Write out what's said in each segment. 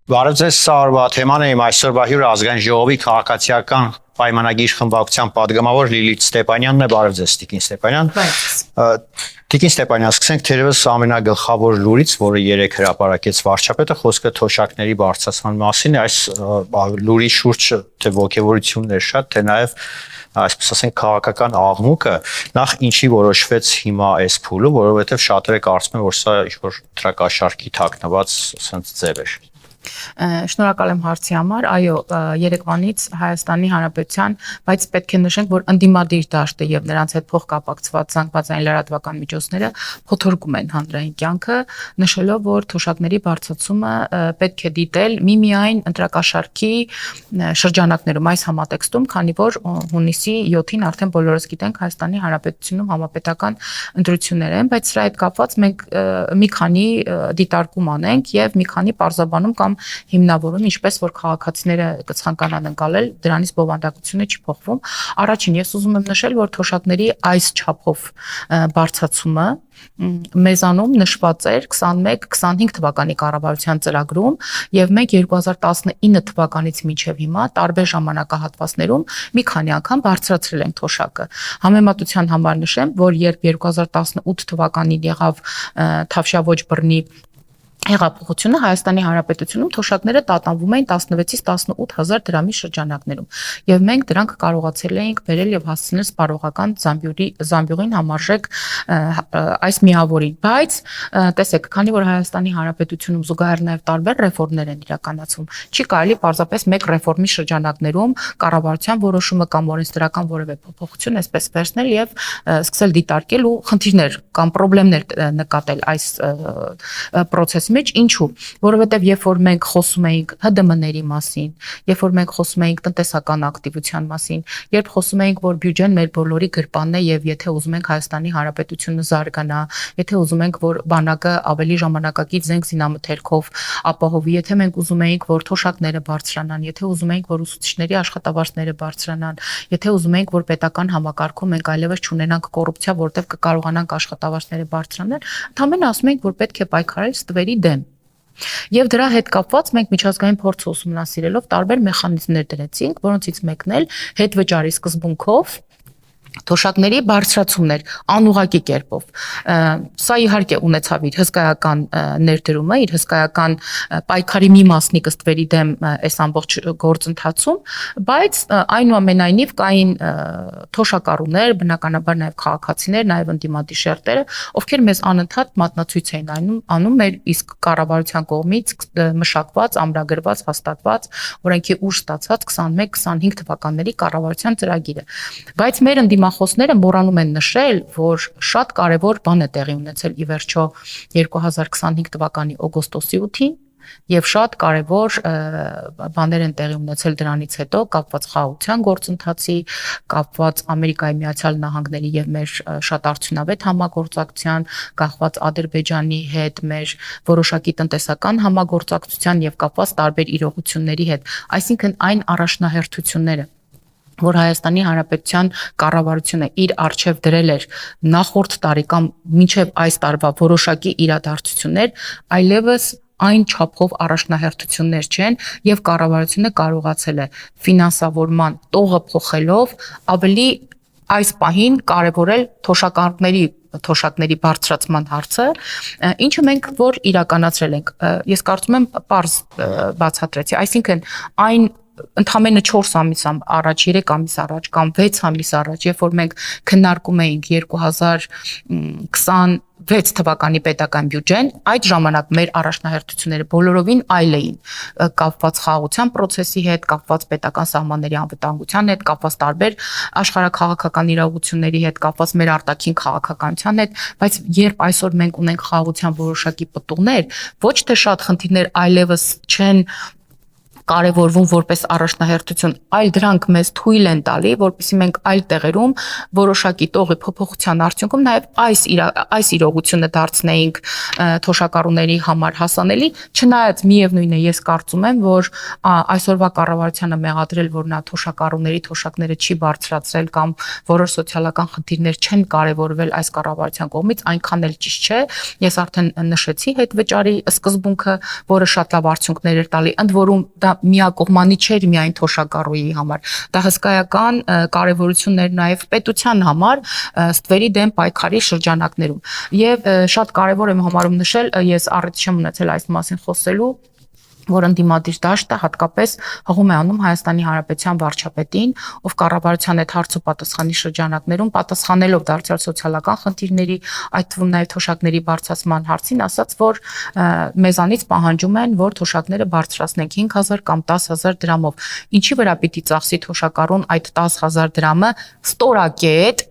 Բարև ձեզ, Սարվա թեման է իմ այսօրվա հյուրը ազգային ժողովի քաղաքացիական պայմանագիր խմբակցության պատգամավոր Լիլիթ Ստեփանյանն է, բարև ձեզ Տիկին Ստեփանյան։ Տիկին Ստեփանյան, սկսենք թերևս ամենագլխավոր լուրից, որը երեք հրապարակեց վարչապետը, խոսքը թոշակների բարձրացման մասին է, այս լուրի շուրջ թե ոգևորություններ շատ, թե նաև այսպես ասենք քաղաքական աղմուկը, նախ ինչի որոշվեց հիմա այս փուլը, որովհետև շատերը կարծում են, որ սա ինչ-որ դրակաշարքի թաքնված ասենց ձև է։ Շնորհակալ եմ հարցի համար, այո, երեկվանից Հայաստանի Հանրապետության, բայց պետք է նշենք, որ ընդդիմադիր դաշտը եւ նրանց հետ փոխկապակցված զանգվածային լրատվական միջոցները փոթորկում են հանրային կյանքը, նշելով, որ թոշակների բարձրացումը պետք է դիտել միմիայն ընտրակաշարքի շրջանակներում այս համատեքստում, քանի որ հունիսի 7-ին արդեն բոլորս գիտենք Հայաստանի Հանրապետությունում համապետական ընտրություններ են, բայց սրա հետ կապված մենք մի քանի դիտարկում անենք եւ մի քանի պարզաբանում կամ հիմնավորում, ինչպես որ քաղաքացիները կցանկանան ընկալել, դրանից բովանդակությունը չի փոխվում։ Առաջին ես ուզում եմ նշել, որ թոշակների այս չափով բարձրացումը մեզանում նշված էր 21-25 թվականի կառավարության ծրագրում եւ մենք 2019 թվականից մինչեւ հիմա տարբեր ժամանակահատվածներում մի քանի անգամ բարձրացրել ենք թոշակը։ Համեմատության համար նշեմ, որ երբ 2018 թվականին եղավ Թավշյա ոչ բռնի հեղափոխությունը Հայաստանի Հանրապետությունում թոշակները տատանվում էին 16-ից 18 հազար դրամի շրջանակներում եւ մենք դրանք կարողացել էինք բերել եւ հասցնել սպառողական զամբյուղին համարժեք այս միավորին, բայց տեսեք, քանի որ Հայաստանի Հանրապետությունում զուգահեռ նաեւ տարբեր ռեֆորմներ են իրականացվում, չի կարելի պարզապես մեկ ռեֆորմի շրջանակներում կառավարության որոշումը կամ օրենսդրական որևէ փոփոխություն այսպես վերցնել եւ սկսել դիտարկել ու խնդիրներ կամ խնդիրներ նկատել այս process-ի մեջ, ինչու, որովհետև երբ որ մենք խոսում էինք ՀԴՄ-ների մասին, երբ որ մենք խոսում էինք տնտեսական ակտիվության մասին, երբ խոսում էինք, որ բյուջեն մեր բոլորի գրպանն է եւ եթե ուզում ենք Հայաստանի Հանրապետությունը զարգանա, եթե ուզում ենք, որ բանակը ավելի ժամանակակից զենք զինամթերքով ապահովի, եթե մենք ուզում էինք, որ թոշակները բարձրանան, եթե ուզում էինք, որ ուսուցիչների աշխատավարձները բարձրանան, եթե ուզում էինք, որ պետական համակարգում մենք այլևս չունենանք կոռուպցիա, որտեղ կկարողանանք աշխատավարձները բարձրանալ, ընդհանրապես ասում ենք, որ պետք է պայքարել ստվերի դեմ։ Եվ դրա հետ կապված մենք միջազգային փորձը ուսումնասիրելով տարբեր մեխանիզմներ դրեցինք, որոնցից մեկն էլ հետվճարի սկզբունքով թոշակների բարձրացումներ անուղղակի կերպով։ Սա իհարկե ունեցավ իր հսկայական ներդրումը, իր հսկայական պայքարի մի մասնիկը ստվերի դեմ այս ամբողջ գործընթացում, բայց այնուամենայնիվ կային թոշակառուներ, բնականաբար նաև քաղաքացիներ, նաև ընդդիմադիր շերտերը, ովքեր մեզ անընդհատ մատնացույց էին անում մեր իսկ կառավարության կողմից մշակված, ամրագրված, հաստատված, օրենքի ուժ ստացած 21-25 թվականների կառավարության ծրագիրը։ Բայց մեր դիմախոսները մոռանում են նշել, որ շատ կարևոր բան է տեղի ունեցել ի վերջո 2025 թվականի օգոստոսի 8-ին եւ շատ կարևոր բաներ են տեղի ունեցել դրանից հետո կապված խաղաղության գործընթացի, կապված Ամերիկայի Միացյալ Նահանգների եւ մեր շատ արդյունավետ համագործակցության, կապված Ադրբեջանի հետ մեր որոշակի տնտեսական համագործակցության եւ կապված տարբեր իրողությունների հետ, այսինքն այն առաջնահերթությունները որ Հայաստանի Հանրապետության կառավարությունը իր արչև դրել էր նախորդ տարի կամ մինչև այս տարվա որոշակի իրադարձություններ, այլևս այն չափով առաջնահերթություններ չեն եւ կառավարությունը կարողացել է ֆինանսավորման տողը փոխելով ավելի այս պահին կարևորել թոշակների բարձրացման հարցը, ինչը մենք որ իրականացրել ենք։ Ես կարծում եմ պարզ բացատրեցի, այսինքն այն ընդամենը 4 ամիս առաջ, 3 ամիս առաջ կամ 6 ամիս առաջ, երբ որ մենք քննարկում էինք 2026 թվականի պետական բյուջեն, այդ ժամանակ մեր առաջնահերթությունները բոլորովին այլ էին, կապված խաղաղության process-ի հետ, կապված պետական սահմանների անվտանգության հետ, կապված տարբեր աշխարհաքաղաքական իրողությունների հետ, կապված մեր արտաքին քաղաքականության հետ, բայց երբ այսօր մենք ունենք խաղաղության որոշակի պտուղներ, ոչ թե շատ խնդիրներ այլևս չեն կարևորվում որպես առաջնահերթություն, այլ դրանք մեզ թույլ են տալի, որպեսզի մենք այլ տեղերում որոշակի տողի փոփոխության արդյունքում նաև այս իրողությունը դարձնեինք թոշակառուների համար հասանելի, չնայած միևնույն է, ես կարծում եմ, որ այսօրվա կառավարությանը մեղադրել, որ նա թոշակները չի բարձրացրել կամ որոշ սոցիալական խնդիրներ չեն կարևորվել այս կառավարության կողմից, այնքան էլ ճիշտ չէ։ Ես արդեն նշեցի հետվճարի սկզբունքը, որը շատ լավ արդյունքներ էր տալի, ընդ որում դա միակողմանի չէր միայն թոշակառուի համար, դա հսկայական կարևորություն էր նաև պետության համար ստվերի դեմ պայքարի շրջանակներում։ Եվ շատ կարևոր եմ համարում նշել, ես առիթ չեմ ունեցել այս մասին խոսելու, որ ընդդիմադիր դաշտը հատկապես հղում է անում Հայաստանի Հանրապետության վարչապետին, ով կառավարության այդ հարց ու պատասխանի շրջանակներում պատասխանելով դարձյալ սոցիալական խնդիրների, այդ թվում նաև թոշակների բարձրացման հարցին, ասաց, որ մեզանից պահանջում են, որ թոշակները բարձրացնենք 5000 կամ 10000 դրամով։ Ինչի վրա պիտի ծախսի թոշակառուն այդ 10000 դրամը ստորակետ։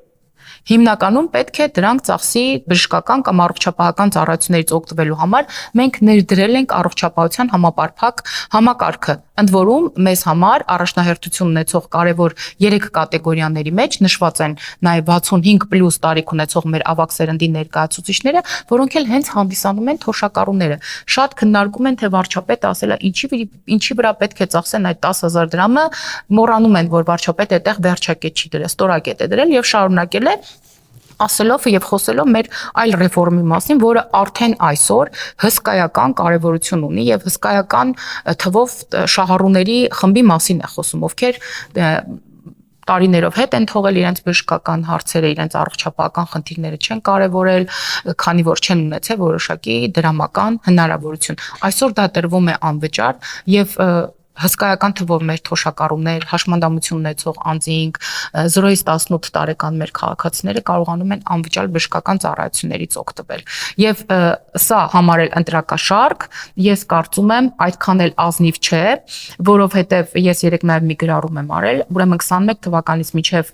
Հիմնականում պետք է դրանք ծախսի բժշկական կամ առողջապահական ծառայություններից օգտվելու համար, մենք ներդրել ենք առողջապահության համապարփակ համակարգը, ընդ որում մեզ համար առաջնահերթություն ունեցող կարևոր 3 կատեգորիաների մեջ նշված են նաև 65+ տարիք ունեցող մեր ավագ սերնդի ներկայացուցիչները, որոնք էլ հենց հանդիսանում են թոշակառուները։ Շատ քննարկում են, թե վարչապետը ասել է ինչի վրա պետք է ծախսեն այդ 10000 դրամը, մոռանում են, որ վարչապետը այդտեղ վերջակետ չի դրել, ստորակետ է դրել եւ շարունակել է ասելով եւ խոսելով մեր այլ ռեֆորմի մասին, որը արդեն այսօր հսկայական կարևորություն ունի եւ հսկայական թվով շահառուների խմբի մասին է խոսում, ովքեր տարիներով հետ են թողել իրենց բժշկական հարցերը, իրենց առողջապահական խնդիրները չեն կարևորել, քանի որ չեն ունեցել որոշակի դրամական հնարավորություն։ Այսօր դա տրվում է անվճար եւ հսկայական թվով մեր թոշակառուներ, հաշմանդամություն ունեցող անձինք, 0-ից 18 տարեկան մեր քաղաքացիները կարողանում են անվճար բժշկական ծառայություններից օգտվել։ Եվ սա համարել ընտրակաշարք, ես կարծում եմ այդքան էլ ազնիվ չէ, որովհետև ես երեք նաև մի գրառում եմ արել, ուրեմն 21 թվականից մինչև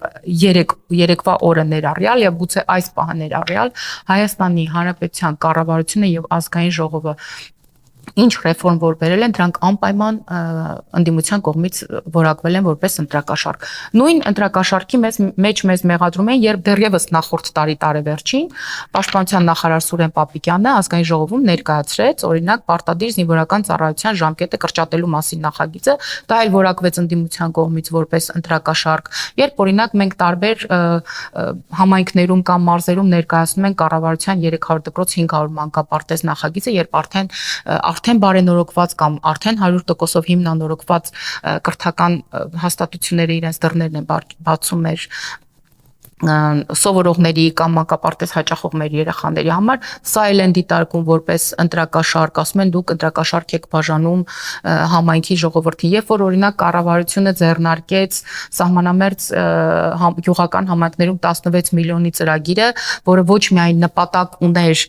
երեկվա օրը ներառյալ եւ գուցե այս պահը ներառյալ Հայաստանի Հանրապետության կառավարությունը եւ ազգային ժողովը ինչ ռեֆորմ որ բերել են, դրանք անպայման ընդդիմության կողմից որակվել են որպես ընտրակաշարք։ Նույն ընտրակաշարքի մեջ մեզ մեղադրում են, երբ դեռևս նախորդ տարի տարեվերջին Պաշտպանության նախարար Սուրեն Պապիկյանը ազգային ժողովում ներկայացրեց օրինակ պարտադիր զինվորական ծառայության ժամկետը կրճատելու մասին նախագիծը, դա էլ որակվեց ընդդիմության կողմից որպես ընտրակաշարք, երբ օրինակ մենք տարբեր համայնքներում կամ մարզերում ներկայացնում են կառավարության 300 դպրոց 500 մանկապարտեզ նախագիծը, երբ արդեն բարենորոգված կամ արդեն 100%-ով հիմնանորոգված կրթական հաստատությունները իրենց դռներն են բացում մեր սովորողների կամ մանկապարտեզ հաճախող մեր երեխաների համար, սա էլ են դիտարկում որպես ընտրակաշարք, ասում են դուք ընտրակաշարք եք բաժանում համայնքի ժողովրդին, երբ որ օրինակ կառավարությունը ձեռնարկեց սահմանամերձ գյուղական համայնքներում 16 միլիոնի ծրագիրը, որը ոչ միայն նպատակ ուներ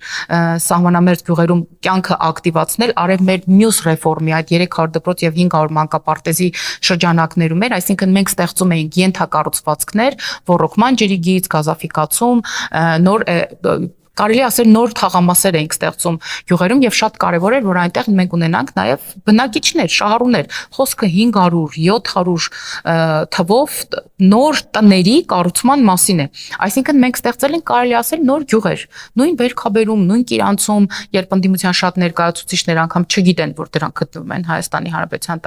սահմանամերձ գյուղերում կյանքը ակտիվացնել, արև մեր մյուս ռեֆորմի այդ 300 դպրոց եւ 500 մանկապարտեզի շրջանակներում էր, այսինքն մենք ստեղծում էինք ենթակառուցվածքներ, ռոռոկման ջրիգից, գազաֆիկացում, նոր կարելի ասել նոր թաղամասեր էինք ստեղծում գյուղերում եւ շատ կարեւոր էր որ այնտեղ մենք ունենանք նաեւ բնակիչներ, շահառուներ, խոսքը 500-700 թվով նոր տների կառուցման մասին է, այսինքն մենք ստեղծել ենք կարելի ասել նոր գյուղեր, նույն Վերքաբերում, նույն Կիրանցում, երբ ընդդիմության շատ ներկայացուցիչներ անգամ չգիտեն որ դրանք գտնվում են Հայաստանի Հանրապետության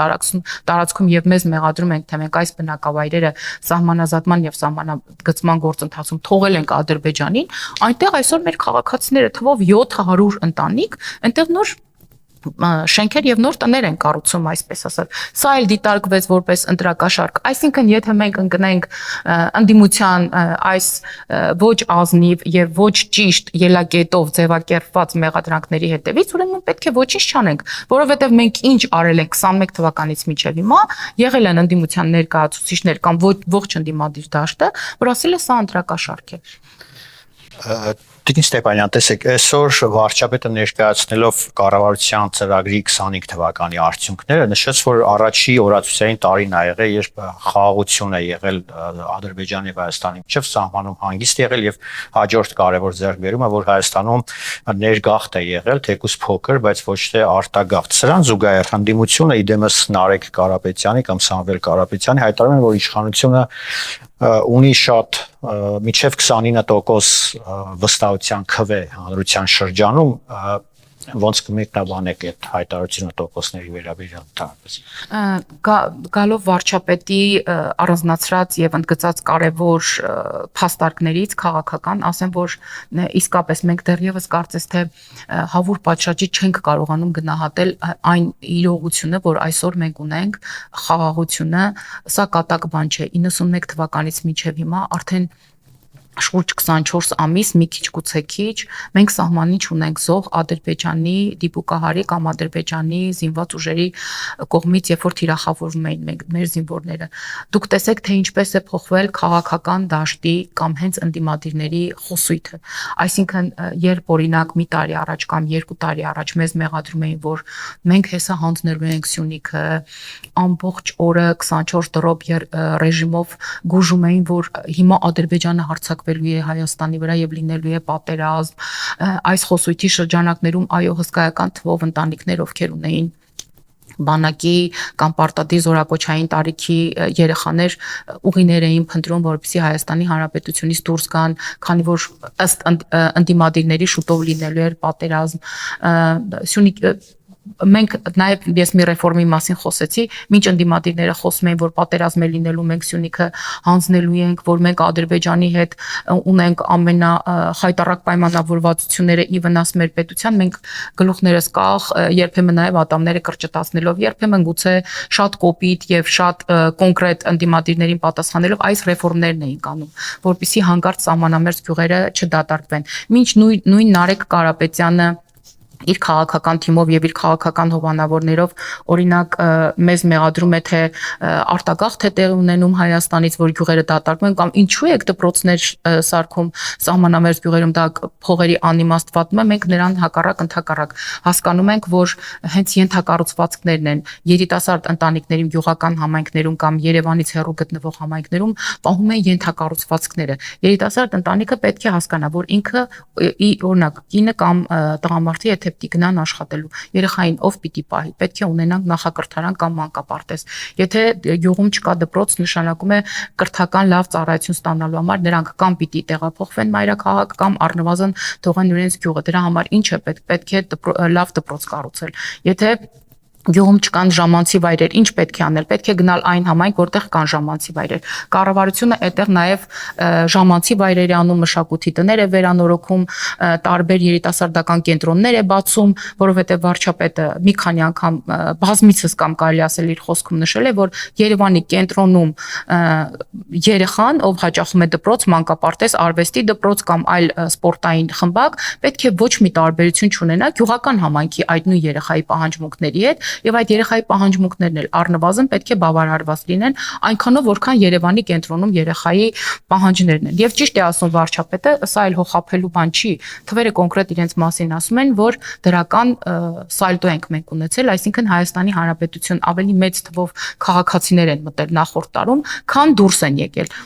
տարածքում եւ մեզ մեղադրում ենք թե մենք այս բնակավայրերը սահմանազատման եւ սահմանագծման գործընթացում թողել ենք Ադրբեջանին, այնտեղ այսօր մեր քաղաքացիները թվով 700 ընտանիք, այնտեղ նոր շենքեր եւ նոր տներ են կառուցում, այսպես ասած։ Սա էլ դիտարկվեց որպես ընտրակաշարք։ Այսինքն, եթե մենք ընկնենք ընդդիմության այս ոչ ազնիվ եւ ոչ ճիշտ ելակետով ձևակերպված մեղադրանքների հետևից, ուրեմն պետք է ոչինչ չանենք, որովհետեւ մենք ինչ արել ենք 21 թվականից մինչեւ հիմա, եղել են ընդդիմության ներկայացուցիչներ կամ ողջ ընդդիմադիր դաշտը, որ ասել է սա ընտրակաշարք է։ Տիկին Ստեփանյան, տեսեք, այսօր վարչապետը ներկայացնելով կառավարության ծրագրի 25 թվականի արդյունքները նշեց, որ առաջի օրացույցային տարին ա եղել, երբ խաղաղություն է եղել Ադրբեջանի եւ Հայաստանի միջև, սահմանում հանգիստ եղել եւ հաջորդ կարևոր ձեռքբերումը, որ Հայաստանում ներգաղթ է եղել, թեկուզ փոքր, բայց ոչ թե արտագաղթ։ Սրան զուգահեռ հանդիմությունը իդեմս Նարեկ Կարապետյանի կամ Սամվել Կարապետյանի հայտարարում են, որ իշխանությունը ունի շատ միջև 29% վստահության քվե հանրության շրջանում, ոնց կմեկնաբանեք այդ հայտարարությունը տոկոսների վերաբերյալ տարբերից։ Գալով վարչապետի առանձնացրած եւ ընդգծած կարևոր փաստարկներից քաղաքական, ասեմ, որ իսկապես մենք դեռևս կարծես թե հավուր պատշաճի չենք կարողանում գնահատել այն իրողությունը, որ այսօր մենք ունենք խաղաղությունը, սա կատակ բան չէ։ 91 թվականից մինչև հիմա արդեն շուրջ 24 ամիս, մի քիչ գուցե քիչ, մենք սահմանի չունենք զոհ Ադրբեջանի դիպուկահարի կամ Ադրբեջանի զինված ուժերի կողմից, երբ որ թիրախավորվում էին մեր զինվորները։ Դուք տեսեք, թե ինչպես է փոխվել քաղաքական դաշտի կամ հենց ընդդիմադիրների խոսույթը։ Այսինքն, երբ օրինակ մի տարի առաջ կամ 2 տարի առաջ մեզ մեղադրում էին, որ մենք հեսա հանձնելու ենք Սյունիքը, ամբողջ օրը 24 դրոպ ռեժիմով գուժում էին, որ հիմա Ադրբեջանը հարձակվելու է Հայաստանի վրա եւ լինելու է պատերազմ, այս խոսույթի շրջանակներում այո հսկայական թվով ընտանիքներ, ովքեր ունեին բանակի կամ պարտադիր զորակոչային տարիքի երեխաներ ուղիներ էին փնտրում, որպեսզի Հայաստանի Հանրապետությունից դուրս գան, քանի որ ըստ ընդդիմադիրների շուտով լինելու էր պատերազմ։ Մենք նաև ես մի ռեֆորմի մասին խոսեցի, մինչ ընդդիմադիրները խոսում էին, որ պատերազմ է լինելու, մենք Սյունիքը հանձնելու ենք, որ մենք Ադրբեջանի հետ ունենք ամենախայտառակ պայմանավորվածությունները ի վնաս մեր պետության, մենք գլուխներս կախ, երբեմն նաև ատամները կրճտացնելով, երբեմն գուցե շատ կոպիտ եւ շատ կոնկրետ ընդդիմադիրներին պատասխանելով այս ռեֆորմներն էին կանում, որպեսզի հանկարծ սահմանամերձ գյուղերը չդատարկվեն։ Մինչ նույն Նարեկ Կարապետյանը իր քաղաքական թիմով եւ իր քաղաքական հովանավորներով օրինակ մեզ մեղադրում է թե արտագաղթ է տեղի ունենում Հայաստանից, որ գյուղերը դատարկվում են կամ ինչու եք դպրոցներ սարքում սահմանամերձ գյուղերում, դա փողերի անիմաստվատում է, մենք նրան հակառակ ընդհակառակ հասկանում ենք, որ հենց ենթակառուցվածքներն են երիտասարդ ընտանիքների գյուղական համայնքներում կամ Երևանից հեռու գտնվող համայնքներում պահում են ենթակառուցվածքները։ Երիտասարդ ընտանիքը պետք է հասկանա, որ ինքը օրինակ կինը կամ տղամարդը եթե պիտի գնան աշխատելու, երեխային ով պիտի պահի, պետք է ունենանք նախակրթարան կամ մանկապարտեզ։ Եթե գյուղում չկա դպրոց, նշանակում է կրթական լավ ծառայություն ստանալու համար նրանք կամ պիտի տեղափոխվեն մայրաքաղաք կամ առնվազն թողեն իրենց գյուղը։ Դրա համար ինչ է պետք է լավ դպրոց կառուցել։ Եթե գյուղում չկան ժամանցի վայրեր, ինչ պետք է անել, պետք է գնալ այն համայնք, որտեղ կան ժամանցի վայրեր։ Կառավարությունը այդտեղ նաև ժամանցի վայրերի անում, մշակույթի տներ է վերանորոգում, տարբեր երիտասարդական կենտրոններ է բացում, որովհետև վարչապետը մի քանի անգամ բազմիցս կամ կարելի ասել իր խոսքում նշել է, որ Երևանի կենտրոնում երեխան, ով հաճախում է դպրոց, մանկապարտեզ, արվեստի դպրոց կամ այլ սպորտային խմբակ, պետք է ոչ մի տարբերություն չունենա գյուղական համայնքի այդ նույն երեխայի պահանջմունքների հետ եւ այդ երեխայի պահանջմունքներն էլ առնվազն պետք է բավարարված լինեն այնքանով, որքան Երևանի կենտրոնում երեխայի պահանջներն են։ Եվ ճիշտ է ասում վարչապետը, սա էլ հոխափելու բան չի։ Թվերը կոնկրետ իրենց մասին ասում են, որ դրական սալդո ենք մենք ունեցել, այսինքն Հայաստանի Հանրապետություն ավելի մեծ թվով քաղաքացիներ են մտել նախորդ տարում, քան դուրս են եկել։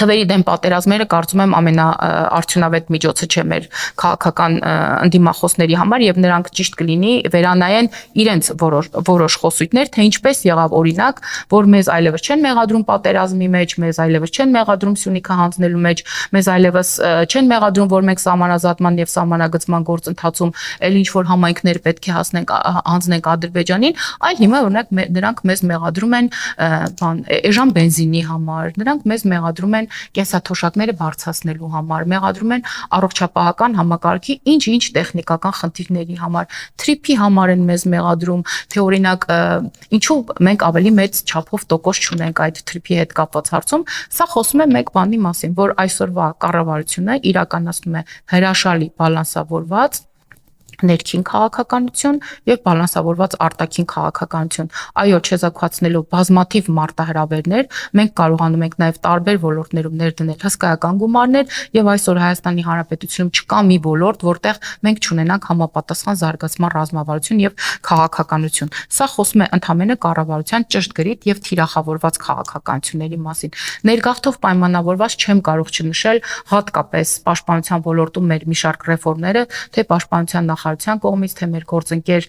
Թվերի դեմ պատերազմները կարծում եմ ամենաարդյունավետ միջոցը չէ մեր քաղաքական ընդդիմախոսների համար եւ նրանք ճիշտ կլինի վերանայեն իրենց որոշ խոսույթներ, թե ինչպես եղավ օրինակ, որ մեզ այլևս չեն մեղադրում պատերազմի մեջ, մեզ այլևս չեն մեղադրում Սյունիքը հանձնելու մեջ, մեզ այլևս չեն մեղադրում, որ մենք սահմանազատման եւ սահմանագծման գործընթացում էլ ինչ որ համայնքներ պետք է հանձնենք Ադրբեջանին, այլ հիմա օրինակ նրանք մեզ մեղադրում են էժան բենզինի համար, նրանք մեզ մեղադրում են կենսաթոշակները բարձրացնելու համար, մեղադրում են առողջապահական համակարգի ինչ-ինչ տեխնիկական խնդիրների համար, թրիփի համար են մեզ մեղադրում, թե օրինակ ինչու մենք ավելի մեծ չափով տոկոս չունենք այդ թրիփի հետ կապված հարցում, սա խոսում է մեկ բանի մասին, որ այսօրվա կառավարությունը իրականացնում է հրաշալի բալանսավորված ներքին քաղաքականություն եւ բալանսավորված արտաքին քաղաքականություն։ Այո, չեզոքացնելով բազմաթիվ մարտահրավերներ, մենք կարողանում ենք նաեւ տարբեր ոլորտներում ներդնել հսկայական գումարներ եւ այսօր Հայաստանի Հանրապետությունում չկա մի ոլորտ, որտեղ մենք չունենանք համապատասխան զարգացման ռազմավարություն եւ քաղաքականություն։ Սա խոսում է ընդհանրապես կառավարության ճշտգրիտ եւ թիրախավորված քաղաքականությունների մասին։ Ներգաղթով պայմանավորված չեմ կարող չնշել հատկապես պաշտպանության ոլորտում մեր մի շարք ռեֆորմները, թե պաշտպանության նախարարության կողմից, թե մեր գործընկեր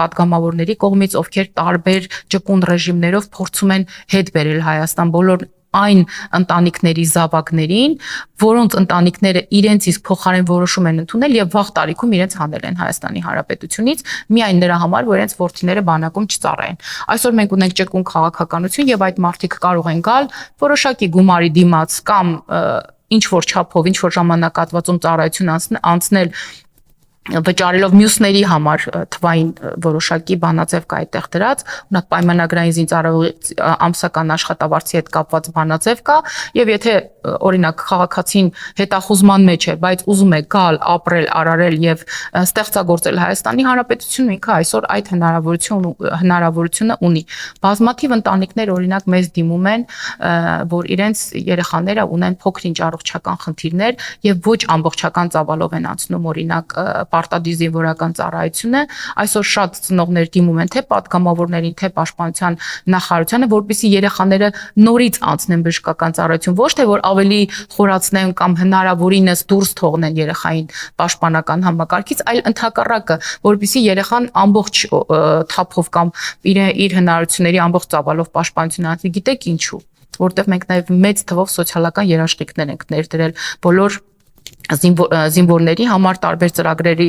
պատգամավորների կողմից, ովքեր տարբեր ճկուն ռեժիմներով փորձում են հետ բերել Հայաստան բոլոր այն ընտանիքների զավակներին, որոնց ընտանիքները իրենց իսկ փոխարեն որոշում են ընդունել եւ վաղ տարիքում իրենց հանել են Հայաստանի Հանրապետությունից, միայն նրա համար, որ իրենց որդիները բանակում չծառայեն։ Այսօր մենք ունենք ճկուն քաղաքականություն եւ այդ մարդիկ կարող են գալ որոշակի գումարի դիմաց կամ ինչ որ չափով, ինչ որ ժամանակահատվածում ծառայություն անցնել վճարելով մյուսների համար թվային որոշակի բանաձև կա այդտեղ դրած, ունակ պայմանագրային զինծառայողի ամսական աշխատավարձի հետ կապված բանաձև կա, եւ եթե օրինակ քաղաքացին հետախուզման մեջ է, բայց ուզում է գալ, ապրել, արարել եւ ստեղծագործել Հայաստանի Հանրապետությունում, ինքը այսօր այդ հնարավորությունը ունի։ Բազմաթիվ ընտանիքներ օրինակ մեզ դիմում են, որ իրենց երեխաները ունեն փոքր-ինչ առողջական խնդիրներ եւ ոչ ամբողջական ծավալով են անցնում օրինակ պարտադիր զինվորական ծառայությունը, այսօր շատ ծնողներ դիմում են թե պատգամավորներին, թե պաշտպանության նախարարությանը, որպեսզի երեխաները նորից անցնեն բժշկական ծառայություն, ոչ թե որ ավելի խորացնեն կամ հնարավորինս դուրս թողնեն երեխային պաշտպանական համակարգից, այլ ընդհակառակը, որպեսզի երեխան ամբողջ թափով կամ իր հնարավորությունների ամբողջ ծավալով պաշտպանություն անցնի, գիտեք ինչու, որտեղ մենք նաև մեծ թվով սոցիալական երաշխիքներ ենք ներդրել բոլոր զինվորների համար տարբեր ծրագրերի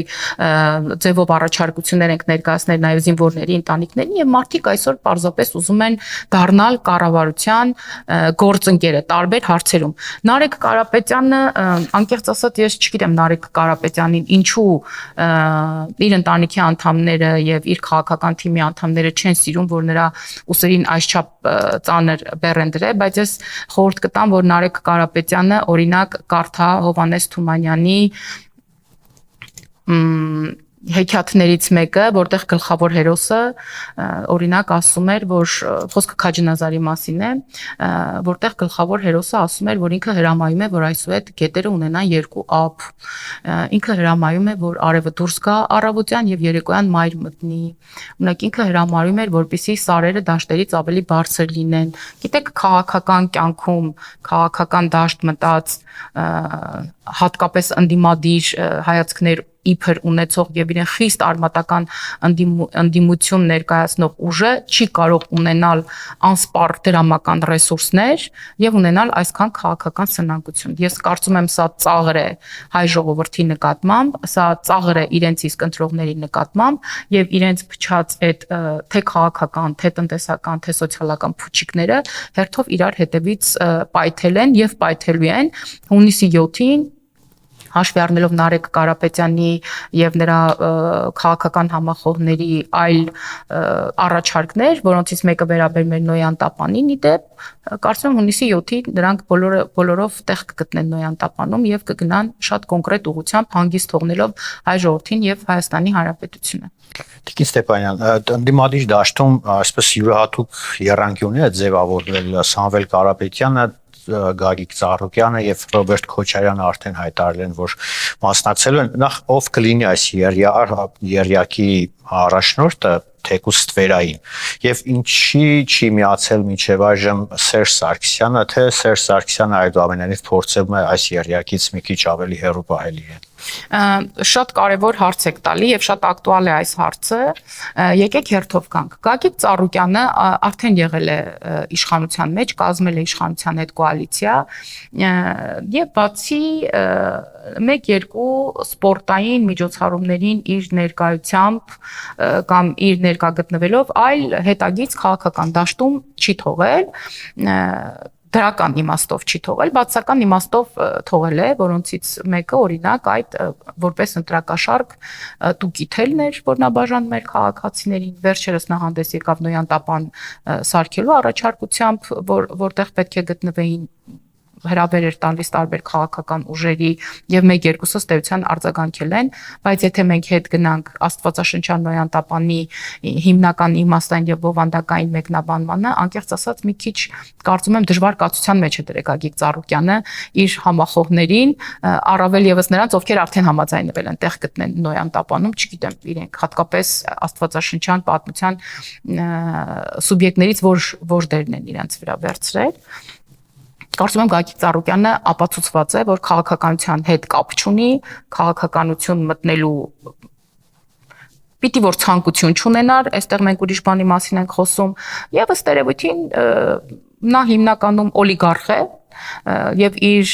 ձևով առաջարկություններ ենք ներկայացնել նաև զինվորների ընտանիքներին եւ մարդիկ այսօր պարզապես ուզում են դառնալ կառավարության գործընկերը տարբեր հարցերում։ Նարեկ Կարապետյանը, անկեղծ ասած, ես չգիտեմ Նարեկ Կարապետյանին ինչու իր ընտանիքի անդամները եւ իր քաղաքական թիմի անդամները չեն սիրում, որ նրա ուսերին այսչափ ծանր բեռ են դրել, բայց ես խորհուրդ կտամ, որ Նարեկ Կարապետյանը օրինակ կարդա Հովհաննես Թումանյանի հեքիաթներից մեկը, որտեղ գլխավոր հերոսը օրինակ ասում էր, որ խոսքը Քաջնազարի մասին է, որտեղ գլխավոր հերոսը ասում էր, որ ինքը հրամայում է, որ այսուհետ գետերը ունենան երկու ափ, ինքը հրամայում է, որ արևը դուրս գա առավոտյան եւ երեկոյան մայր մտնի, ունակ ինքը հրամայում էր, որպեսզի սարերը դաշտերից ավելի բարձր լինեն։ Գիտեք, քաղաքական կյանքում, քաղաքական դաշտ մտած հատկապես ընդդիմադիր հայացքներ իբր ունեցող եւ իրեն խիստ արմատական ընդդիմություն ներկայացնող ուժը չի կարող ունենալ անսպառ դրամական ռեսուրսներ եւ ունենալ այսքան քաղաքական սնանկություն։ Ես կարծում եմ սա ծաղր է հայ ժողովրդի նկատմամբ, սա ծաղր է իրենց իսկ ընտրողների նկատմամբ եւ իրենց փչած այդ թե քաղաքական, թե տնտեսական, թե սոցիալական փուչիկները հերթով իրար հետևից պայթել են եւ պայթելու են հունիսի 7-ին հաշվի առնելով Նարեկ Կարապետյանի եւ նրա քաղաքական համախոհների այլ առաջարկներ, որոնցից մեկը վերաբերում էր Նոյան Տապանին, իդեպ կարծում եմ հունիսի 7-ին դրանք բոլորով տեղ կգտնեն Նոյան Տապանում եւ կգնան շատ կոնկրետ ուղղությամբ հանգիստ թողնելով հայ ժողովրդին եւ Հայաստանի Հանրապետությունը։ Տիկին Ստեփանյան, ընդդիմադիր դաշտում այսպես յուրահատուկ եռանկյունի է ձևավորվել Սամվել Կարապետյանը, Գագիկ Ծառուկյանը եւ Ռոբերտ Քոչարյանը արդեն հայտարարել են, որ մասնակցելու են։ Նախ ով կլինի այս երյակի առաջնորդը, թեկուզ ստվերային, եւ ինչի չի միացել մինչեւ այժմ Սերժ Սարգսյանը, թե Սերժ Սարգսյանը այդուամենայնիվ փորձում է այս երյակից մի քիչ ավելի հեռու պահել իրեն։ Շատ կարևոր հարց եք տալի եւ շատ ակտուալ է այս հարցը։ Եկեք հերթով գանք։ Գագիկ Ծառուկյանը արդեն եղել է իշխանության մեջ, կազմել է իշխանության հետ կոալիցիա եւ բացի 1-2 սպորտային միջոցառումներին իր ներկայությամբ կամ իր ներկայգտնվելով, այլ հետագից քաղաքական դաշտում չի թողել, դրական իմաստով չի թողել, բացական իմաստով թողել է, որոնցից մեկը օրինակ այդ որպես ընտրակաշարք Տուկիթելն էր, որ նա բաժանում էր քաղաքացիներին, վերջերս նա հանդես եկավ Նոյան Տապան սարքելու առաջարկությամբ, որտեղ պետք է գտնվեին հրավեր էր տալիս տարբեր քաղաքական ուժերի եւ 1-2-ը ստեյության արձագանքել են, բայց եթե մենք հետ գնանք Աստվածաշնչյան Նոյան Տապանի հիմնական իմաստային եւ բովանդակային մեկնաբանմանը, անկեղծ ասած մի քիչ կարծում եմ դժվար կացության մեջ է դրել Գագիկ Ծառուկյանը իր համախոհներին, առավել եւս նրանց, ովքեր արդեն համաձայնվել են տեղ գտնեն Նոյան Տապանում, չգիտեմ, իրենք հատկապես Աստվածաշնչյան պատմության սուբյեկտներից որ դերն են իրենց վրա վերցրել։ Կարծում եմ Գագիկ Ծառուկյանը ապացուցված է, որ քաղաքականության հետ կապ չունի, քաղաքականություն մտնելու պիտի որ ցանկություն չունենար, այստեղ մենք ուրիշ բանի մասին ենք խոսում, եւ ըստ երևույթին նա հիմնականում օլիգարխ է եւ իր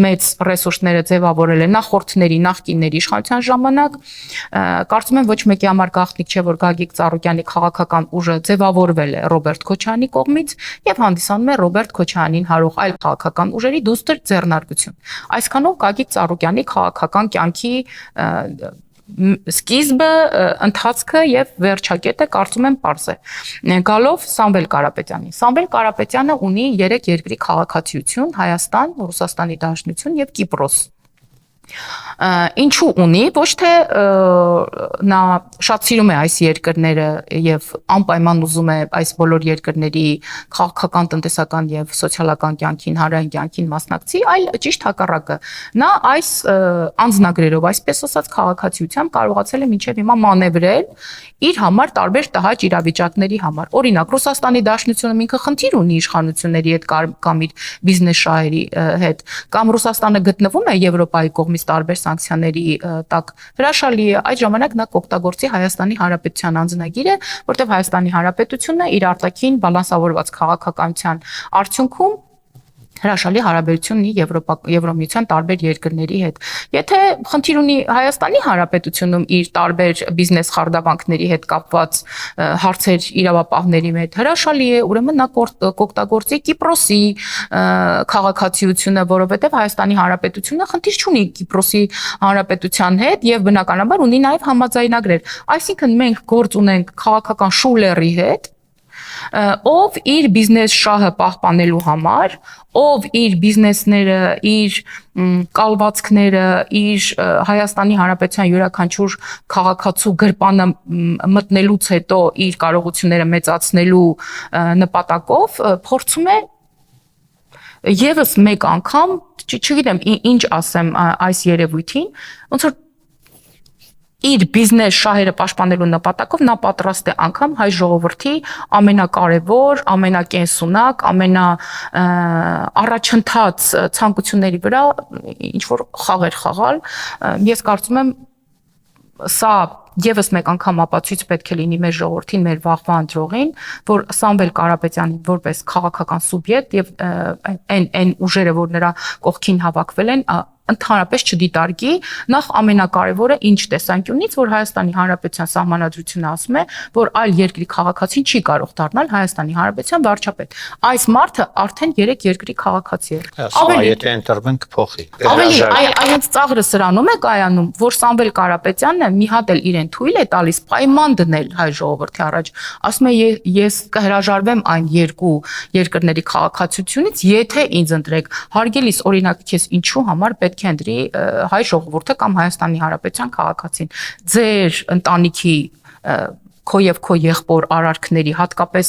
մեծ ռեսուրսները ձևավորել է նախորդների, նախկինների իշխանության ժամանակ, կարծում եմ ոչ մեկի համար գաղտնիք չէ, որ Գագիկ Ծառուկյանի քաղաքական ուժը ձևավորվել է Ռոբերտ Քոչարյանի կողմից եւ հանդիսանում է Ռոբերտ Քոչարյանին հարող այլ քաղաքական ուժերի դուստր ձեռնարկություն։ Այսքանով Գագիկ Ծառուկյանի քաղաքական կյանքի սկիզբը, ընթացքը եւ վերջակետը կարծում եմ պարզ է։ Գալով Սամվել Կարապետյանը ունի 3 երկրի քաղաքացիություն՝ Հայաստան, Ռուսաստանի Դաշնություն եւ Կիպրոս։ Ինչու ունի, ոչ թե նա շատ սիրում է այս երկրները եւ անպայման ուզում է այս բոլոր երկրների քաղաքական, տնտեսական եւ սոցիալական կյանքին, հանրային կյանքին մասնակցի, այլ ճիշտ հակառակը։ Նա այս անձնագրերով, այսպես ասած, քաղաքացիությամբ կարողացել է մինչեւ հիմա մանևրել իր համար տարբեր տհաճ իրավիճակների համար։ Օրինակ, Ռուսաստանի Դաշնությունը ինքը խնդիր ունի իշխանությունների հետ կամ իր բիզնես շահերի հետ, կամ Ռուսաստանը գտնվում է Եվրոպայի կողմից տարբեր սանկցիաների տակ, հրաշալի է, այդ ժամանակ նա կօգտագործի Հայաստանի Հանրապետության անձնագիրը, որտեղ Հայաստանի Հանրապետությունը իր արտաքին բալանսավորված քաղաքականության արդյունքում հրաշալի հարաբերություն ունի Եվրոմիության տարբեր երկրների հետ։ Եթե խնդիր ունի Հայաստանի Հանրապետությունում իր տարբեր բիզնես խարդավանքների հետ կապված հարցեր իրավապահների հետ, հրաշալի է, ուրեմն նա կօգտագործի Կիպրոսի քաղաքացիությունը, որովհետև Հայաստանի Հանրապետությունը խնդիր չունի Կիպրոսի Հանրապետության հետ եւ բնականաբար ունի նաեւ համաձայնագրեր։ Այսինքն մենք գործ ունենք քաղաքական շուլերի հետ, ով իր բիզնես շահը պահպանելու համար, ով իր բիզնեսները, իր կալվածքները, իր Հայաստանի Հանրապետության յուրաքանչյուր քաղաքացու գրպանը մտնելուց հետո իր կարողությունները մեծացնելու նպատակով փորձում է եւս մեկ անգամ, չգիտեմ ինչ ասեմ այս երևույթին, ոնց որ իր բիզնես շահերը պաշտպանելու նպատակով նա պատրաստ է անգամ հայ ժողովրդի ամենակարևոր, ամենակենսունակ, առաջընթաց ցանկությունների վրա ինչ որ խաղեր խաղալ։ Ես կարծում եմ սա եւս մեկ անգամ ապացույց պետք է լինի մեր ժողովրդին, մեր վաղվա ընտրողին, որ Սամվել Կարապետյանին որպես քաղաքական սուբյեկտ եւ այն ուժերը, որ նրա կողքին հավաքվել են, ընդհանրապես չդիտարկի, նախ ամենակարևորը ինչ տեսանկյունից, որ Հայաստանի Հանրապետության սահմանադրությունը ասում է, որ այլ երկրի քաղաքացին չի կարող դառնալ Հայաստանի Հանրապետության վարչապետ։ Այս մարդը արդեն 3 երկրի քաղաքացի է։ Ավելի եթե ընտրվեն կփոխի։ Ավելի այնց ծաղրը սրանում է կայանում, որ Սամվել Կարապետյանը մի հատ էլ իրեն թույլ է տալիս պայման դնել հայ ժողովրդի առաջ, ասում է ես կհրաժարվեմ այն 2 երկրների քաղաքացիությունից, եթե ինձ ընտրեք։ Հարգելիս, օրինակ, քեզ ինչու համար պետք է ընտրի հայ ժողովուրդը կամ Հայաստանի Հանրապետության քաղաքացին։ Ձեր ընտանիքի քո եւ քո եղբոր արարքների, հատկապես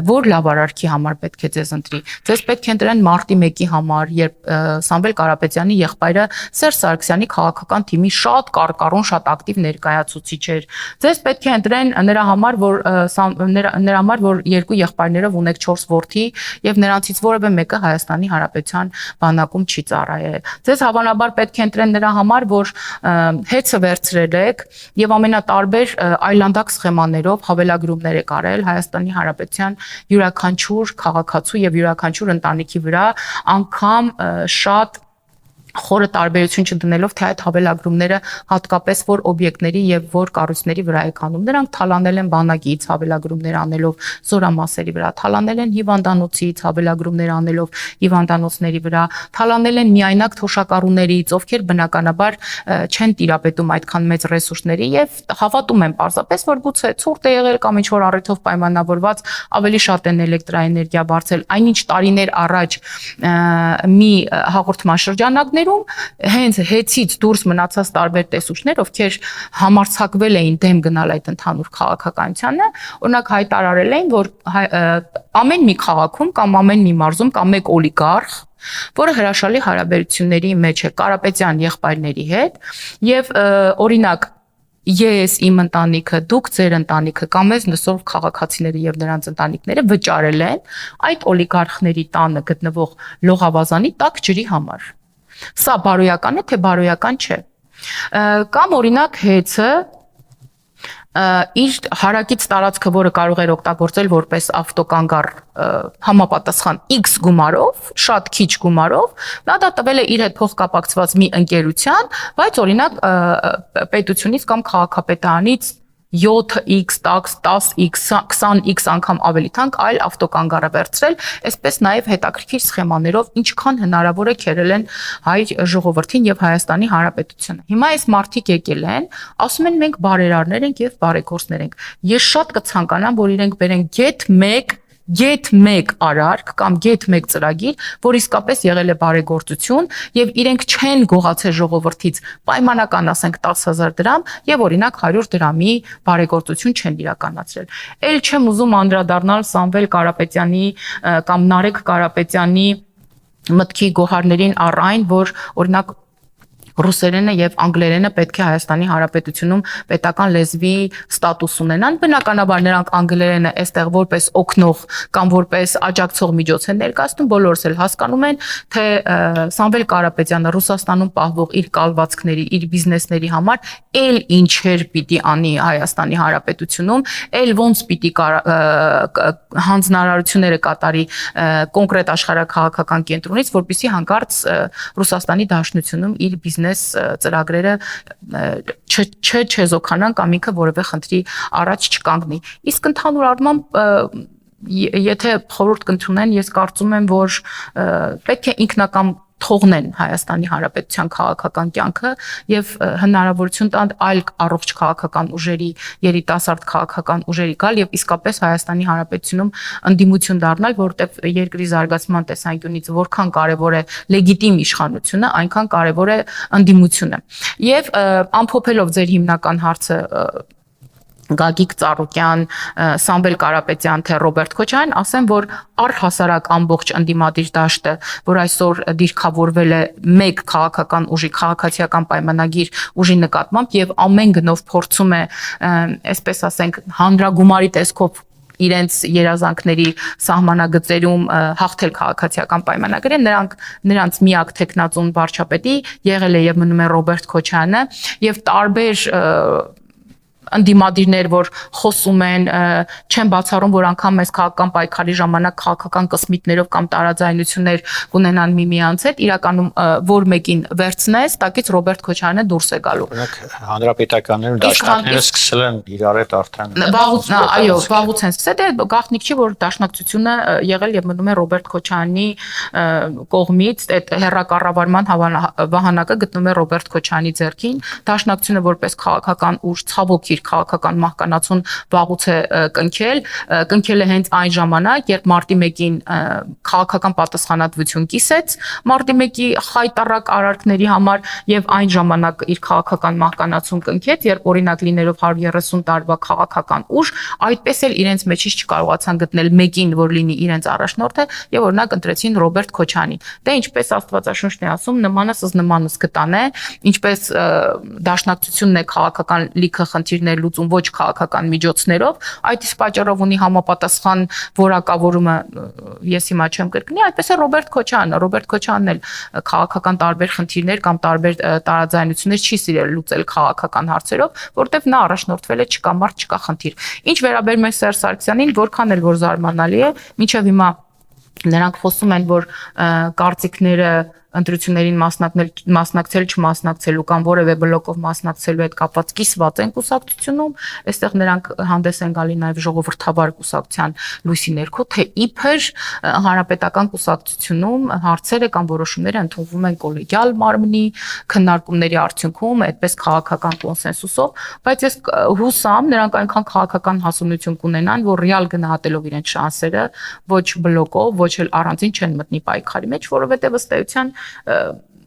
որ լավ արարքի համար պետք է ձեզ ընտրի։ Ձեզ պետք է ընտրեն մարտի 1-ի համար, երբ Սամվել Կարապետյանի եղբայրը Սերժ Սարգսյանի քաղաքական թիմի շատ կարկառուն, շատ ակտիվ ներկայացուցիչ էր։ Ձեզ պետք է ընտրեն նրա համար, որ 2 եղբայրներով ունեք 4 որդի եւ նրանցից որևէ մեկը Հայաստանի Հանրապետության բանակում չի ծառայել։ Ձեզ հավանաբար պետք է ընտրեն նրա համար, որ հեծը վերցրել եք եւ ամենատարբեր այլանդակ սխեմաներով հավելագրումներ եք արել Հայաստանի Հանրապետության յուրաքանչյուր քաղաքացու եւ յուրաքանչյուր ընտանիքի վրա, անգամ շատ խորը տարբերություն չդնելով թե այդ հավելագրումները հատկապես որ օբյեկտների եւ որ կառույցների վրա է կանում նրանք թալանել են բանակից հավելագրումներ անելով զորամասերի վրա թալանել են հիվանդանոցից հավելագրումներ անելով հիվանդանոցների վրա թալանել են միայնակ թոշակառուներից ովքեր բնականաբար չեն տիրապետում այդքան մեծ ռեսուրսների եւ հավատում են պարզապես որ գուցե ցուրտ է եղել կամ ինչ որ առիթով պայմանավորված ավելի շատ են էլեկտրաէներգիա բարձել այնինչ տարիներ առաջ մի հաղորդման շրջանակներ հենց հեծից դուրս մնացած տարբեր տեսուչներ, ովքեր համարձակվել էին դեմ գնալ այդ ընդհանուր քաղաքականությանը, օրինակ հայտարարել էին, որ ամեն մի քաղաքում կամ ամեն մի մարզում կամ մեկ օլիգարխ, որը հրաշալի հարաբերությունների մեջ է Կարապետյան եղբայրների հետ, եւ օրինակ ես իմ ընտանիքը, դուք ձեր ընտանիքը կամ ես լսող քաղաքացիները եւ նրանց ընտանիքները վճարել են այդ օլիգարխների տանը գտնվող լողավազանի տաք ջրի համար։ Սա բարոյական է, թե բարոյական չէ։ Կամ օրինակ հեծը իր հարակից տարածքը, որը կարող էր օգտագործել որպես ավտոկանգառ համապատասխան X գումարով, շատ քիչ գումարով, նա դա տվել է իր հետ փոխկապակցված մի ընկերության, բայց օրինակ պետությունից կամ քաղաքապետարանից 7x, 10x, 20x անգամ ավելի թանկ այլ ավտոկանգառը վերցրել, այսպես նաև հետաքրքիր սխեմաներով ինչքան հնարավոր է քերել են հայ ժողովրդին եւ Հայաստանի Հանրապետությունը։ Հիմա այս մարդիկ եկել են, ասում են մենք բարերարներ ենք եւ բարեգործներ ենք։ Ես շատ կցանկանամ, որ իրենք բերեն get 1 արարք կամ get 1 ծրագիր, որ իսկապես եղել է բարեգործություն եւ իրենք չեն գողացել ժողովրդից պայմանական ասենք 10,000 դրամ եւ օրինակ 100 դրամի բարեգործություն չեն իրականացրել։ Էլ չեմ ուզում անդրադառնալ Սամվել Կարապետյանի կամ Նարեկ Կարապետյանի մտքի գոհարներին առ այն, որ օրինակ ռուսերենը եւ անգլերենը պետք է Հայաստանի Հանրապետությունում պետական լեզվի ստատուս ունենան։ Բնականաբար նրանք անգլերենը այստեղ որպես օգնող կամ որպես աջակցող միջոց են ներկայացնում, բոլորս էլ հասկանում են, թե Սամվել Կարապետյանը Ռուսաստանում պահվող իր կալվածքների, իր բիզնեսների համար էլ ինչեր պիտի անի Հայաստանի Հանրապետությունում, էլ ոնց պիտի հանձնարարությունները կատարի կոնկրետ աշխարհակաղակական կենտրոնից, որպեսզի հանկարծ Ռուսաստանի Դաշնությունում իր բիզնես ծրագրերը չեզոքանան կամ ինքը որևէ խնդրի առաջ չկանգնի։ Իսկ ընդհանուր առմամբ եթե խորհուրդ կընդունեն, ես կարծում եմ, որ պետք է ինքնակամ թողնեն Հայաստանի Հանրապետության քաղաքական կյանքը եւ հնարավորություն տան այլ առողջ քաղաքական ուժերի, երիտասարդ քաղաքական ուժերի գալ եւ իսկապես Հայաստանի Հանրապետությունում ընդդիմություն դառնալ, որովհետեւ երկրի զարգացման տեսանկյունից որքան կարեւոր է լեգիտիմ իշխանությունը, այնքան կարեւոր է ընդդիմությունը։ Եվ ամփոփելով ձեր հիմնական հարցը Գագիկ Ծառուկյան, Սամվել Կարապետյան թե Ռոբերտ Քոչարյան, ասեմ, որ առհասարակ ամբողջ ընդդիմադիր դաշտը, որ այսօր դիրքավորվել է մեկ քաղաքական ուժի, քաղաքացիական պայմանագիր ուժի նկատմամբ եւ ամեն գնով փորձում է, այսպես ասենք, հանրագումարի տեսքով իրենց երազանքների սահմանագծերում հաղթել քաղաքացիական պայմանագրերը, նրանց միակ տեխնացուն վարչապետի եղել է եւ մնում է Ռոբերտ Քոչարյանը եւ տարբեր ընդդիմադիրներ, որ խոսում են, չեն բացառում, որ անգամ այս քաղաքական պայքարի ժամանակ քաղաքական կսմիտներով կամ տարաձայնություններ կունենան միմյանց հետ, իրականում որ մեկին վերցնես, տակից Ռոբերտ Քոչարյանը դուրս է գալու։ Օրինակ հանրապետականներն դաշնակները սկսել են իրար հետ արդեն։ Այո, վաղուց են սկսել, դե գաղտնիք չի, որ դաշնակցությունը եղել եւ մնում է Ռոբերտ Քոչարյանի կողմից, այդ հերրակառավարման վահանակը գտնում է Ռոբերտ Քոչարյանի ձեռքին, դաշնակցությունը որպես քաղաքական ուժ ցավոք իր քաղաքական մահկանացուն վաղուց է կնքել է հենց այն ժամանակ, երբ մարտի 1-ին քաղաքական պատասխանատվություն կիսեց մարտի 1-ի խայտառակ արարքների համար եւ այն ժամանակ իր քաղաքական մահկանացուն կնքեց, երբ օրինակ լինելով 130 տարվա քաղաքական ուժ, այդպես էլ իրենց մեջից չկարողացան գտնել մեկին, որ լինի իրենց առաջնորդը եւ օրինակ ընտրեցին Ռոբերտ Քոչարյանին։ Դե ինչպես Աստվածաշունչն է ասում, նմանս գտան է, ինչպես դաշնակցությունն է քաղաքական լիքը խնդիրներ լուծում ոչ քաղաքական միջոցներով, այդ իսկ պատճառով ունի համապատասխան որակավորումը, ես հիմա չեմ կրկնի, այդպես է Ռոբերտ Քոչարյանն էլ քաղաքական տարբեր խնդիրներ կամ տարբեր տարաձայնություններ չի սիրել լուծել քաղաքական հարցերով, որտեղ նա առաջնորդվել է չկա մարդ, չկա խնդիր։ Ինչ վերաբերում է Սերժ Սարգսյանին, որքան էլ որ զարմանալի է, մինչև հիմա նրանք խոսում են, որ կարծիքները ընտրություններին մասնակցել, չմասնակցելու կամ որևէ բլոկով մասնակցելու հետ կապված կիսված են կուսակցությունում, այստեղ նրանք հանդես են գալի նաև ժողովրդավար կուսակցության լույսի ներքո, թե իբր հանրապետական կուսակցությունում հարցերը կամ որոշումները ընդունվում են կոլեգիալ մարմնի քննարկումների արդյունքում, այդպես քաղաքական կոնսենսուսով, բայց ես հուսամ նրանք այնքան քաղաքական հասունություն կունենան, որ ռեալ գնահատելով իրենց շանսերը, ոչ բլոկով, ոչ էլ առանձին չեն մտնի պայքարի մեջ, որովհետև ըստ էության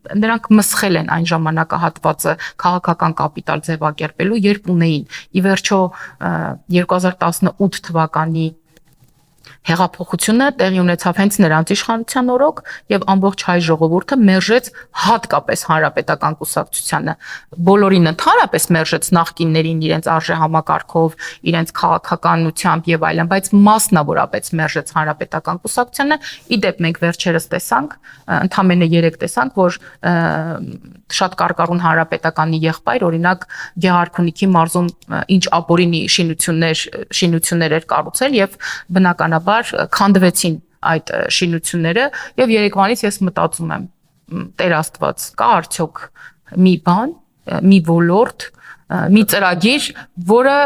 նրանք մսխել են այն ժամանակահատվածը քաղաքական կապիտալ ձևակերպելու, երբ ունեին ի վերջո 2018 թվականի հեղափոխությունը տեղի ունեցավ հենց նրանց իշխանության օրոք եւ ամբողջ հայ ժողովուրդը մերժեց հատկապես հանրապետական կուսակցությանը բոլորին ընդհանրապես մերժեց նախկիններին իրենց արժե համակարգով իրենց քաղաքականությամբ եւ այլն բայց մասնավորապես մերժեց հանրապետական կուսակցությանը իդեպ մենք վերջերս տեսանք ընդամենը 3 տեսանք որ շատ կարկառուն հանրապետականի եղբայր օրինակ Գեղարքունիքի մարզում ինչ ապօրինի շինություններ էր կառուցել եւ բնականաբար քանդվեցին այդ շինությունները եւ Երևանից ես մտածում եմ Տեր Աստված կա արդյոք մի բան, մի ոլորտ, մի ծրագիր, որը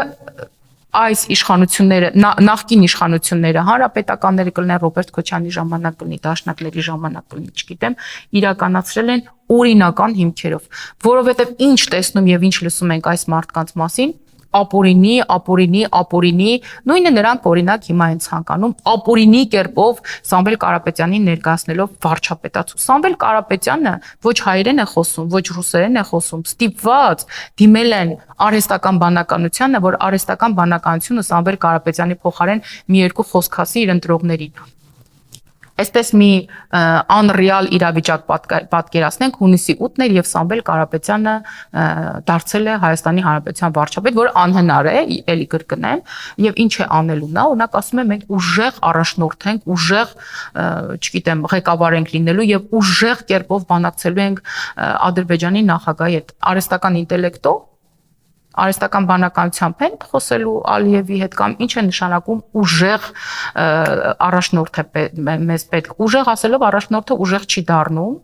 այս իշխանությունները նախկին իշխանությունները հանրապետականները կլինեն Ռոբերտ Քոչյանի ժամանակ կլինի դաշնակների ժամանակ կլինի չգիտեմ իրականացրել են օրինական հիմքերով որովհետեւ ինչ տեսնում եւ ինչ լսում ենք այս մարդկանց մասին ապօրինի նույնը նրանք օրինակ հիմա են ցանկանում ապօրինի կերպով Սամվել Կարապետյանին ներկայացնելով վարչապետացու Սամվել Կարապետյանը ոչ հայերեն է խոսում ոչ ռուսերեն է խոսում ստիպված դիմել են արհեստական բանականությանը որ արհեստական բանականությունը Սամվել Կարապետյանի փոխարեն մի երկու խոսք ասի իր ընտրողներին Այսպես մի unreal իրավիճակ պատկերացնենք հունիսի 8-ն էր եւ Սամվել Կարապետյանը դարձել է Հայաստանի Հանրապետության վարչապետ, որ անհնար է, էլի կրկնեմ, եւ ինչ է անելու նա, օրինակ ասում է մենք ուժեղ առաջնորդ ենք, ուժեղ, չգիտեմ, ղեկավար ենք լինելու եւ ուժեղ կերպով բանակցելու ենք Ադրբեջանի նախագահի հետ, արհեստական ինտելեկտով արհեստական բանականությամբ են խոսելու Ալիևի հետ կամ ինչ է նշանակում ուժեղ առաջնորդ է մեզ պետք ուժեղ ասելով առաջնորդը ուժեղ չի դառնում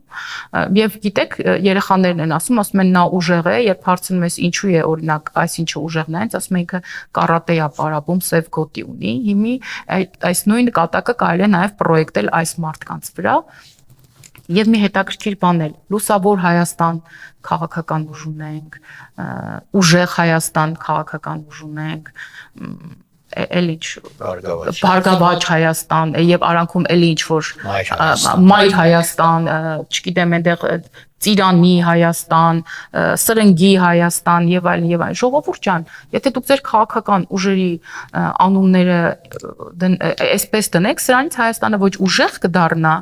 եւ գիտեք երեխաներն են ասում են նա ուժեղ է երբ հարցնում ես ինչու է օրինակ այսինչը ուժեղն է հենց ասում են ինքը կարատե է պարապում սև գոտի ունի հիմի այս նույն կատակը կարելի է նաեւ պրոյեկտել այս մարդկանց վրա Եվ մի հետաքրքիր բան էլ լուսավոր Հայաստան քաղաքական ուժ ունենք, ուժեղ Հայաստան քաղաքական ուժ ունենք, էլ ինչ Բարգավաճ Հայաստան եւ արանքում էլ ինչ որ Մայր Հայաստան, չգիտեմ այնտեղ Ծիրանի Հայաստան, Սրնգի Հայաստան եւ այլն ժողովուրդ ջան, եթե դուք ձեր քաղաքական ուժերի անունները այսպես դնեք, սրանից Հայաստանը ոչ ուժեղ կդառնա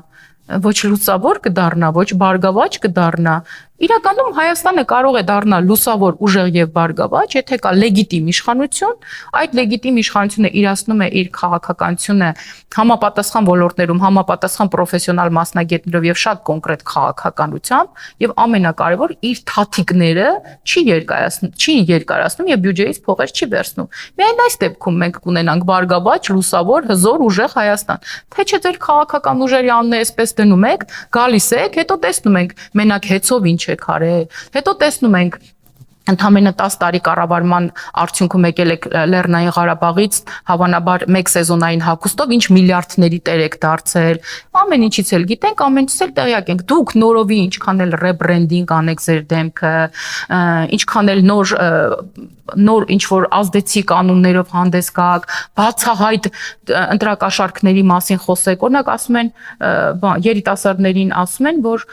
ոչ լուսավոր կդառնա, ոչ բարգավաճ կդառնա, իրականում Հայաստանը կարող է դառնալ լուսավոր, ուժեղ եւ բարգավաճ, եթե կա լեգիտիմ իշխանություն, այդ լեգիտիմ իշխանությունը իրացնում է իր քաղաքականությունը համապատասխան ոլորտներում, համապատասխան պրոֆեսիոնալ մասնագետներով եւ շատ կոնկրետ քաղաքականությամբ եւ ամենակարևոր իր թաթիկները չի երկարացնում եւ բյուջեից փողեր չի վերցնում։ Միայն այս դեպքում մենք կունենանք բարգավաճ, լուսավոր, հզոր, ուժեղ Հայաստան։ Թե չէ ձեր քաղաքական ուժերի անունը այսպես դնում եք, գալիս եք, հետո տեսնում ենք մենակ հեծով ինչ եք արել, հետո տեսնում ենք Ընդամենը 10 տարի կառավարման արդյունքում եկել եք Լեռնային Ղարաբաղից հավանաբար մեկ սեզոնային հագուստով ինչ միլիարդների տեր եք դարձել ամեն ինչից էլ գիտենք ամեն ինչից էլ տեղյակ ենք դուք նորովի ինչքան էլ ռեբրենդինգ անեք ձեր դեմքը ինչքան էլ նոր ինչ որ ազդեցիկ կանոններով հանդես գաք բացահայտ ընտրակաշարքների մասին խոսեք օրինակ ասում են երիտասարդներին ասում են որ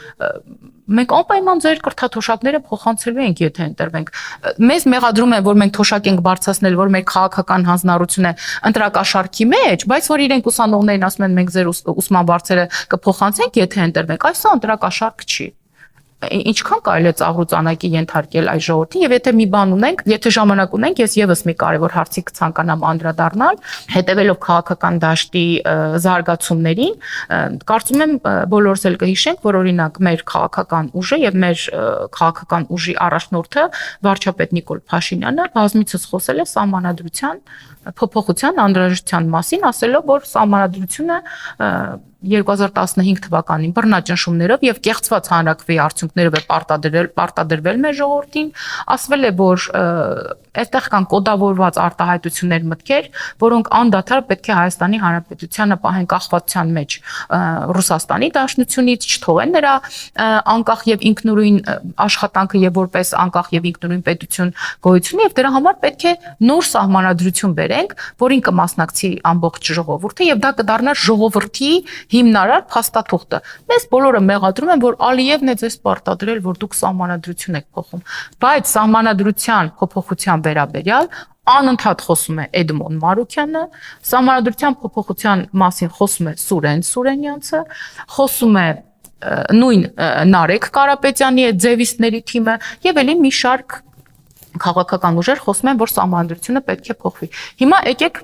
Մենք անպայման ձեր կրթաթոշակները փոխանցելու ենք, եթե ընտրվենք։ Մեզ մեղադրում են, որ մենք թոշակ ենք բարձրացնել, որ մեր քաղաքական հանձնառությունը ընտրակաշարքի մեջ, բայց որ իրենք ուսանողներին ասում են մենք ձեր ուսման բարձերը կփոխանցենք, եթե ընտրվենք։ Այսօր ընտրակաշարք չի։ Ինչքան կարելի է ծաղրուծանակի ենթարկել այս ժողովրդին եւ եթե մի բան ունենք, եթե ժամանակ ունենք, ես եւս մի կարևոր հարցի կցանկանամ անդրադառնալ, հետեւելով քաղաքական դաշտի զարգացումներին, կարծում եմ բոլորս էլ կհիշենք, որ օրինակ մեր քաղաքական ուժը եւ մեր քաղաքական ուժի առաջնորդը վարչապետ Նիկոլ Փաշինյանը բազմիցս խոսել է սահմանադրության փոփոխության անհրաժեշտության մասին, ասելով, որ սահմանադրությունը 2015 թվականին բռնաճնշումներով եւ կեղծված հանրակրվեի արդյունքներով է պարտադրվել մեր ժողովրդին, ասվել է, որ այդտեղ կան կոդավորված արտահայտություններ, մտքեր, որոնք անդադար պետք է Հայաստանի Հանրապետությանը պահեն կախվածության մեջ Ռուսաստանի Դաշնությունից, չթողեն նրա անկախ եւ ինքնուրույն աշխատանքը եւ որպես անկախ եւ ինքնուրույն պետություն գոյությունը եւ դրա համար պետք է նոր սահմանադրություն բերենք, որին կմասնակցի ամբողջ ժողովուրդը եւ դա կդառնա ժողովրդի հիմնարար փաստաթուղթը։ Մեզ բոլորը մեղադրում են, որ Ալիևն է ձեզ պարտադրել, որ դուք սահմանադրություն եք փոխում, բայց սահմանադրության փոփոխության վերաբերյալ անընդհատ խոսում է Էդմոն Մարուկյանը, սահմանադրության փոփոխության մասին խոսում է Սուրեն Սուրենյանցը, խոսում է նույն Նարեկ Կարապետյանի այդ ձևիստների թիմը եւ ելի մի շարք քաղաքական ուժեր խոսում են, որ սահմանադրությունը պետք է փոխվի։ Հիմա եկեք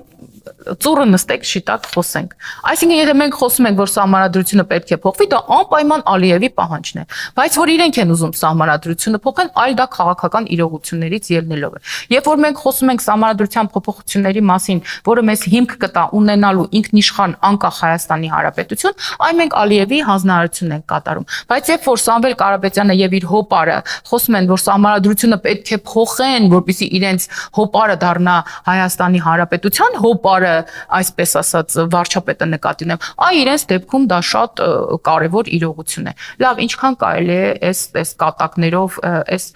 ծուռը նստեք, շիտակ խոսենք։ Այսինքն, եթե մենք խոսում ենք, որ սահմանադրությունը պետք է փոխվի, դա անպայման Ալիևի պահանջն է, բայց որ իրենք են ուզում սահմանադրությունը փոխեն, այլ դա քաղաքական իրողություններից ելնելով է։ Երբ որ մենք խոսում ենք սահմանադրության փոփոխությունների մասին, որը մեզ հիմք կտա ունենալու ինքնիշխան անկախ Հայաստանի Հանրապետություն, այն մենք Ալիևի հանձնարարությունն ենք կատարում։ Բայց երբ որ Սամվել Կարապետյանը եւ իր հոպարը խոսում են, որ սահմանադրությունը պետք է փոխեն, որպեսզի իրենց հոպարը դառնա Հայաստանի Հանրապետության հոպարը, այսպես ասած, վարչապետը նկատի ունեմ, իրենց դեպքում դա շատ կարևոր իրողություն է։ Լավ, ինչքան կարելի է այս կատակներով, այս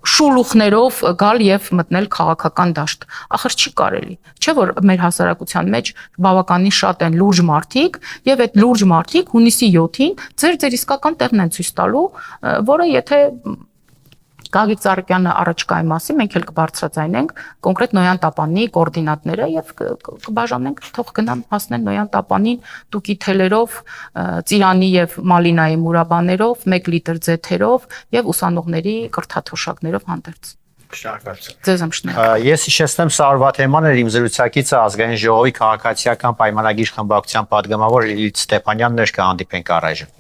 շուլուխներով գալ եւ մտնել քաղաքական դաշտ։ Ախր չի կարելի։ Չէ՞ որ մեր հասարակության մեջ բավականին շատ են լուրջ մարդիկ եւ այդ լուրջ մարդիկ հունիսի 7-ին ձեր իսկական տեղն են ցույց տալու, որը եթե Գագիկ Ծառուկյանը առաջկայի մասին մենք էլ կբարձրաձայնենք կոնկրետ Նոյան Տապանի կոորդինատները եւ կբաժանենք, թող գնան հասնեն Նոյան Տապանին տուկի թելերով, ծիրանի եւ մալինայի մուրաբաներով, 1 լիտր ձեթերով եւ ուսանողների կրթաթոշակներով հանդերձ։ Շնորհակալություն։ Ձեզ եմ շնորհակալ։ Ես հիշեցնեմ Սարվա թեման էր իմ զրուցակիցը ազգային ժողովի քաղաքացիական պայմանագիր խմբակցության падգամավոր Լիլիթ Ստեփանյանն էր, կհանդիպենք առայժմ։